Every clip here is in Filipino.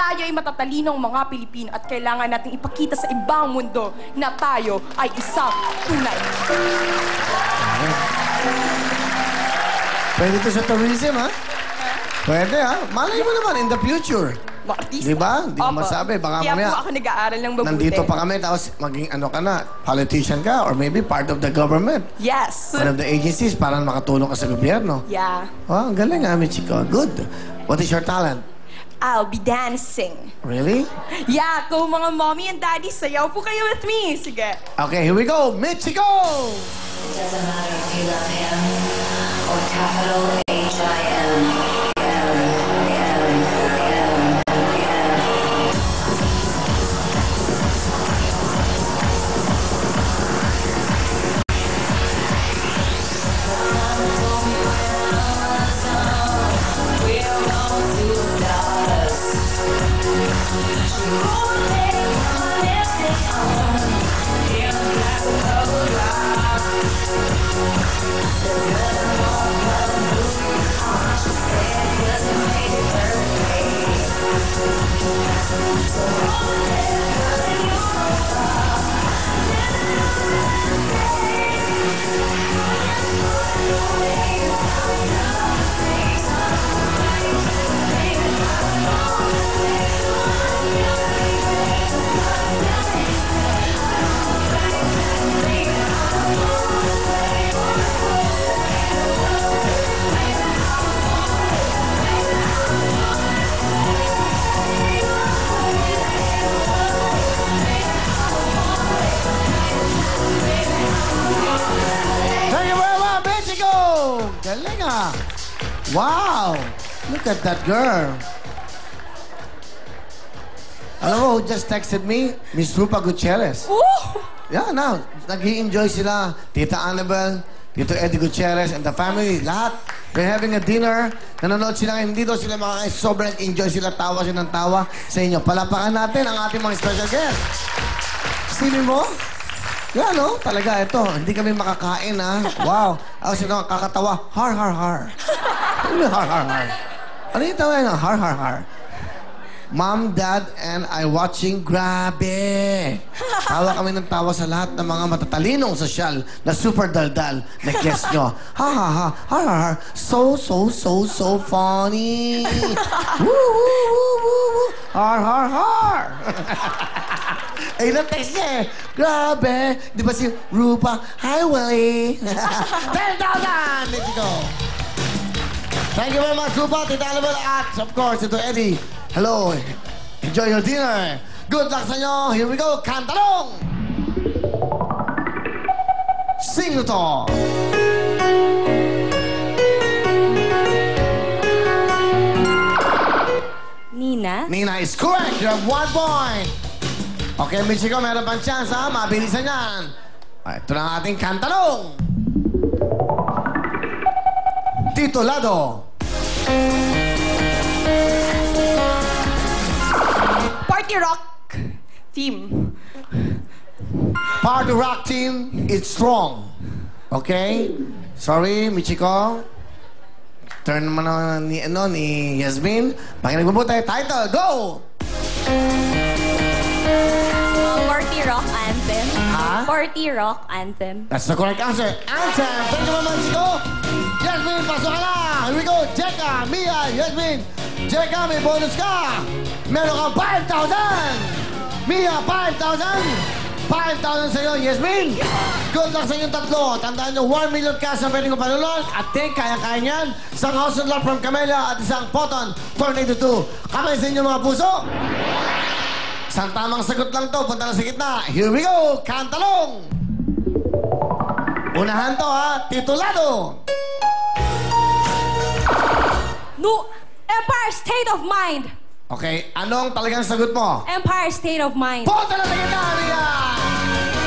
tayo ay matatalinong mga Pilipino at kailangan nating ipakita sa ibang mundo na tayo ay isang tunay. Pwede ito sa tourism, ha? Pwede, ha? Malay mo naman in the future. Artista. Di ba? Hindi mo masabi. Baka Kaya mamaya, po ako nag-aaral ng mabuti. nandito pa kami, tapos maging ano ka na, politician ka, or maybe part of the government. Yes. One of the agencies para makatulong ka sa gobyerno. Yeah. Oh, ang galing, ha, Michiko. Good. What is your talent? I'll be dancing. Really? Yeah, kung mga mommy and daddy, sayaw po kayo with me. Sige. Okay, here we go. Michiko! It doesn't matter if you love him or capital H-I-M. Galing, ah. Wow! Look at that girl. Alam mo, who just texted me? Miss Rupa Gutierrez. Ooh! Yeah, now, nag-i-enjoy sila. Tita Annabel, Tito Eddie Gutierrez, and the family, lahat. They're having a dinner. Nanonood sila ngayon dito. Sila mga sobrang enjoy sila. Tawa sila ng tawa sa inyo. Palapakan natin ang ating mga special guest. Sino mo? Yeah, no? Talaga, ito. Hindi kami makakain, ha? Wow. Ako sila kakatawa. Har, har, har. Ano yung har, har, har? Ano yung tawa yun? Har, har, har. Mom, Dad, and I watching. Grabe! Tawa kami ng tawa sa lahat ng mga matatalinong sosyal na super daldal na guest nyo. Ha, ha, ha. Har, har, har. So, so, so, so funny. Woo, woo, woo, woo, woo. Har, har, har. Ay, na-text niya eh. Grabe. Di ba si Rupa? Hi, Willie. 10,000! Let's go. Thank you very much, Rupa. Tita Annabel at, of course, ito Eddie. Hello. Enjoy your dinner. Good luck sa inyo. Here we go. Kantalong! Sing to. Nina? Nina is correct. You have 1 point. Okay, Michiko, meron pang chance, ha? Mabilisan yan. Okay, ito na ang ating kantalong. Titulado. Party rock theme. Party rock team is strong. Okay? Sorry, Michiko. Turn mo na ni Yasmin. Pakinig mabuti. Title, go! Party rock anthem. Ha? Party rock anthem. That's the correct answer. Anthem. Thank you very much, Michiko. Yasmin, pasok ka na. Here we go. Jeka, Mia, Yasmin. Jeka, may bonus ka. Meron kang 5,000. Mia, 5,000. 5,000 sa iyo, Yasmin. Good luck sa inyong tatlo. Tandaan nyo, 1 million cash ang pwedeng panulong. At think, kaya-kaya niyan. Isang house of love from Camellia at isang Photon Tornado 2. Kamay sa inyo mga puso. Isang tamang sagot lang to. Punta na sa gitna. Here we go. Kantalong. Unahan to, ha. Titulado. No, Empire State of Mind. Okay, anong talagang sagot mo? Empire State of Mind. Punta na sa gitna, Mia.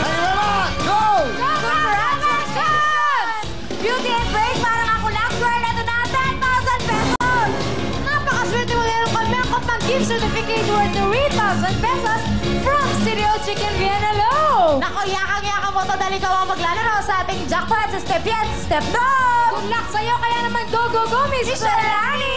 Thank you very much. Go! Congratulations! Beauty and Brain, parang ako lang. Girl, ito na, 10,000 pesos! Napakaswerte mo ngayon kami ang kapag gift certificate worth 3,000 pesos from Studio Chicken Vienna Low. Nako, yakang-yakang mo to dahil ikaw ang maglalaro sa ating jackpot sa Step Yes, Step No! Good luck sa'yo, kaya naman go, go, go, Mrs. Shalani!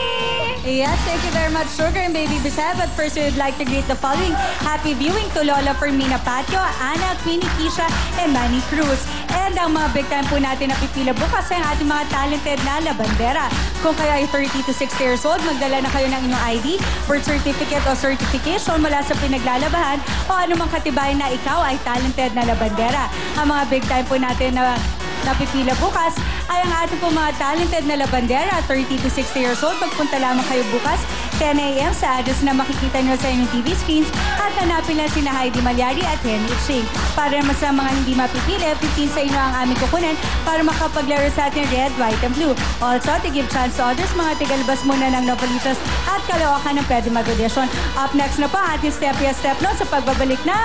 Yes, thank you very much, Sugar and Baby Bisaya. But first, we would like to greet the following happy viewing to Lola Fermina Patio, Ana, Queenie, Keisha, and Manny Cruz. And ang mga big time po natin na pipila bukas ay ang ating mga talented na labandera. Kung kayo ay 30 to 60 years old, magdala na kayo ng inyong ID, birth certificate o certification mula sa pinaglalabahan o anumang katibayan na ikaw ay talented na labandera. Ang mga big time po natin na napipila bukas ay ang ating po mga talented na labandera, 30 to 60 years old. Magpunta lamang kayo bukas, 10 a.m. sa address na makikita nyo sa inyong TV screens at hanapin lang sina Heidi Malyari at Henry Ching. Para naman sa mga hindi mapipili, 15 sa inyo ang aming kukunin para makapaglaro sa ating red, white, and blue. Also, to give chance to others, mga tigalbas muna ng Novalitas at Caloocan ng pwede mag-audition. Up next na pa ating Step Yes Step No sa pagbabalik na...